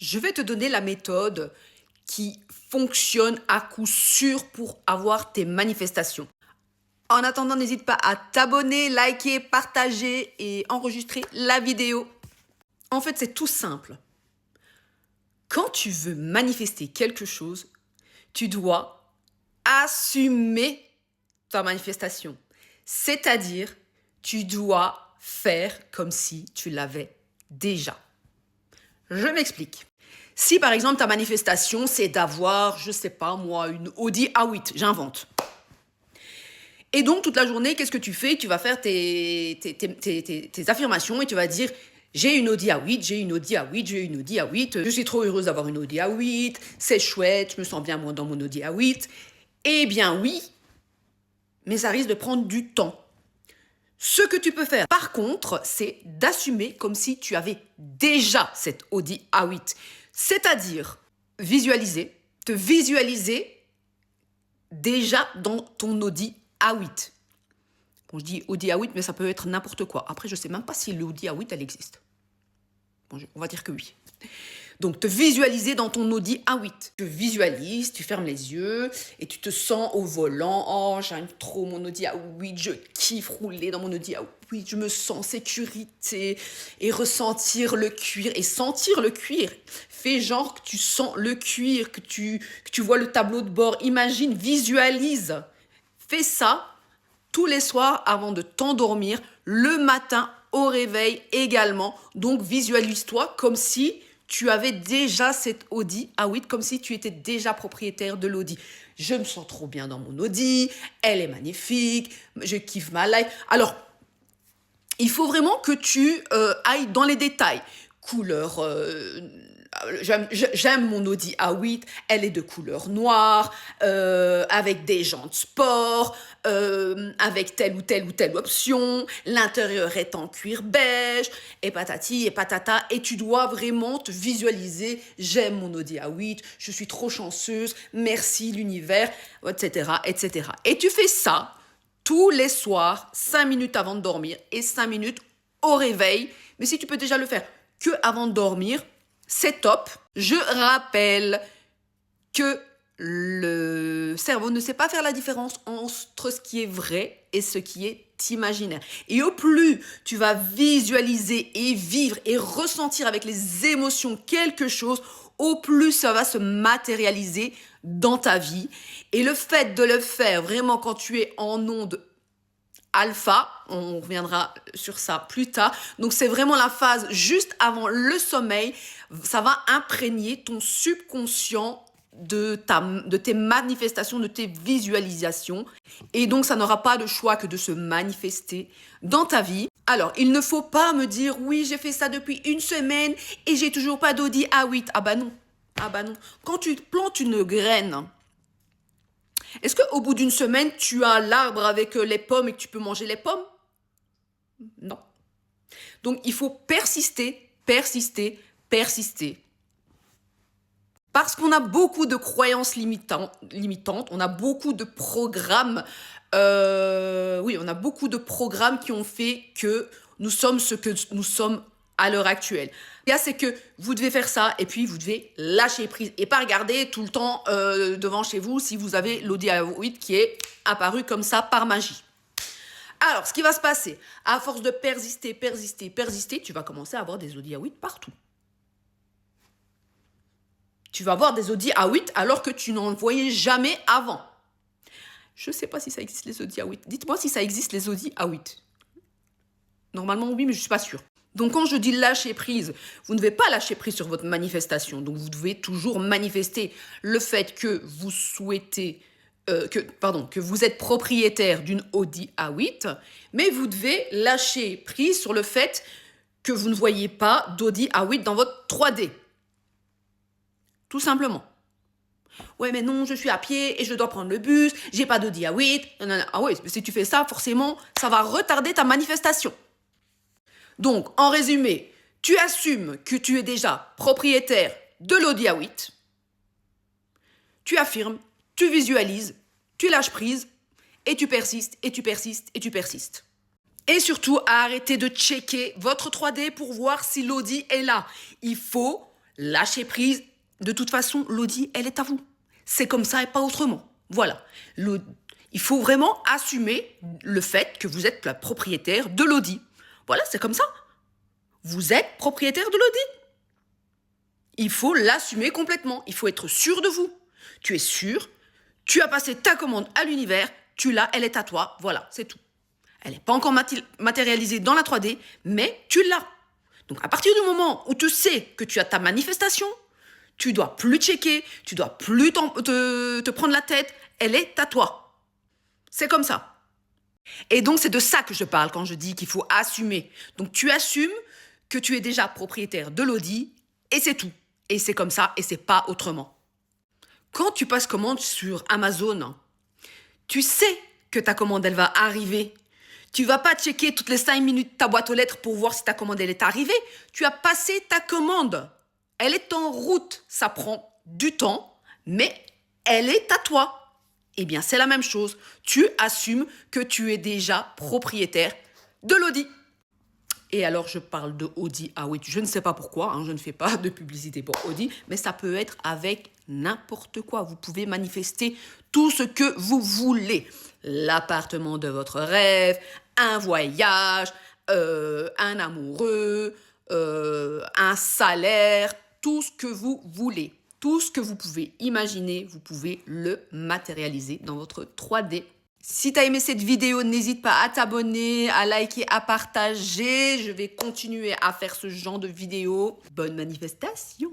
Je vais te donner la méthode qui fonctionne à coup sûr pour avoir tes manifestations. En attendant, n'hésite pas à t'abonner, liker, partager et enregistrer la vidéo. En fait, c'est tout simple. Quand tu veux manifester quelque chose, tu dois assumer ta manifestation. C'est-à-dire, tu dois faire comme si tu l'avais déjà. Je m'explique. Si par exemple ta manifestation c'est d'avoir, je sais pas moi, une Audi A8, j'invente. Et donc toute la journée, qu'est-ce que tu fais? Tu vas faire tes affirmations et tu vas dire j'ai une Audi A8, j'ai une Audi A8, j'ai une Audi A8, je suis trop heureuse d'avoir une Audi A8, c'est chouette, je me sens bien moi dans mon Audi A8. Eh bien oui, mais ça risque de prendre du temps. Ce que tu peux faire, par contre, c'est d'assumer comme si tu avais déjà cette Audi A8. C'est-à-dire te visualiser déjà dans ton Audi A8. Bon, je dis Audi A8, mais ça peut être n'importe quoi. Après, je ne sais même pas si l'Audi A8, elle existe. Bon, on va dire que oui. Donc, te visualiser dans ton Audi A8. Tu visualises, tu fermes les yeux et tu te sens au volant. Oh, j'aime trop mon Audi A8, je kiffe rouler dans mon Audi A8, je me sens en sécurité et ressentir le cuir et sentir le cuir. Fais genre que tu sens le cuir, que tu vois le tableau de bord. Imagine, visualise. Fais ça tous les soirs avant de t'endormir, le matin au réveil également. Donc, visualise-toi comme si tu avais déjà cette Audi A8, comme si tu étais déjà propriétaire de l'Audi. Je me sens trop bien dans mon Audi, elle est magnifique, je kiffe ma life. Alors, il faut vraiment que tu ailles dans les détails. Couleur, j'aime mon Audi A8, elle est de couleur noire, avec des jantes sport, avec telle ou telle option, l'intérieur est en cuir beige, et patati et patata, et tu dois vraiment te visualiser, j'aime mon Audi A8, je suis trop chanceuse, merci l'univers, etc., etc. Et tu fais ça tous les soirs, 5 minutes avant de dormir et 5 minutes au réveil. Mais si tu peux déjà le faire que avant de dormir, c'est top. Je rappelle que le cerveau ne sait pas faire la différence entre ce qui est vrai et ce qui est imaginaire. Et au plus tu vas visualiser et vivre et ressentir avec les émotions quelque chose, au plus ça va se matérialiser dans ta vie. Et le fait de le faire vraiment quand tu es en onde alpha, on reviendra sur ça plus tard. Donc c'est vraiment la phase juste avant le sommeil. Ça va imprégner ton subconscient de tes manifestations, de tes visualisations. Et donc ça n'aura pas de choix que de se manifester dans ta vie. Alors, il ne faut pas me dire « Oui, j'ai fait ça depuis une semaine et j'ai toujours pas d'Audi A8 ». Ah bah non, ah bah non. Quand tu plantes une graine, est-ce qu'au bout d'une semaine, tu as l'arbre avec les pommes et que tu peux manger les pommes? Non. Donc, il faut persister, persister, persister. Parce qu'on a beaucoup de croyances limitantes, on a beaucoup de programmes, on a beaucoup de programmes qui ont fait que nous sommes ce que nous sommes à l'heure actuelle. C'est que vous devez faire ça et puis vous devez lâcher prise et pas regarder tout le temps devant chez vous si vous avez l'Audi A8 qui est apparu comme ça par magie. Alors, ce qui va se passer, à force de persister, persister, persister, tu vas commencer à avoir des Audi A8 partout. Tu vas avoir des Audi A8 alors que tu n'en voyais jamais avant. Je ne sais pas si ça existe les Audi A8. Dites-moi si ça existe les Audi A8. Normalement oui, mais je ne suis pas sûre. Donc quand je dis lâcher prise, vous ne devez pas lâcher prise sur votre manifestation. Donc vous devez toujours manifester le fait que vous souhaitez, que vous êtes propriétaire d'une Audi A8, mais vous devez lâcher prise sur le fait que vous ne voyez pas d'Audi A8 dans votre 3D. Tout simplement. Ouais, mais non, je suis à pied et je dois prendre le bus, j'ai pas d'Audi A8. Ah ouais, si tu fais ça, forcément, ça va retarder ta manifestation. Donc, en résumé, tu assumes que tu es déjà propriétaire de l'Audi A8. Tu affirmes, tu visualises, tu lâches prise et tu persistes, et tu persistes, et tu persistes. Et surtout, arrêtez de checker votre 3D pour voir si l'Audi est là. Il faut Lâchez prise. De toute façon, l'audi, elle est à vous. C'est comme ça et pas autrement. Voilà. Il faut vraiment assumer le fait que vous êtes la propriétaire de l'audi. Voilà, c'est comme ça. Vous êtes propriétaire de l'audi. Il faut l'assumer complètement. Il faut être sûr de vous. Tu es sûr, tu as passé ta commande à l'univers, tu l'as, elle est à toi. Voilà, c'est tout. Elle n'est pas encore matérialisée dans la 3D, mais tu l'as. Donc, à partir du moment où tu sais que tu as ta manifestation, tu dois plus checker, tu dois plus te prendre la tête, elle est à toi. C'est comme ça. Et donc, c'est de ça que je parle quand je dis qu'il faut assumer. Donc, tu assumes que tu es déjà propriétaire de l'audi et c'est tout. Et c'est comme ça et c'est pas autrement. Quand tu passes commande sur Amazon, tu sais que ta commande, elle va arriver. Tu vas pas checker toutes les 5 minutes ta boîte aux lettres pour voir si ta commande, elle est arrivée. Tu as passé ta commande. Elle est en route. Ça prend du temps, mais elle est à toi. Eh bien, c'est la même chose. Tu assumes que tu es déjà propriétaire de l'audi. Et alors, je parle de Audi. Ah oui, je ne sais pas pourquoi, je ne fais pas de publicité pour Audi, mais ça peut être avec n'importe quoi. Vous pouvez manifester tout ce que vous voulez. L'appartement de votre rêve, un voyage, un amoureux, un salaire, tout ce que vous voulez. Tout ce que vous pouvez imaginer, vous pouvez le matérialiser dans votre 3D. Si tu as aimé cette vidéo, n'hésite pas à t'abonner, à liker, à partager. Je vais continuer à faire ce genre de vidéos. Bonne manifestation!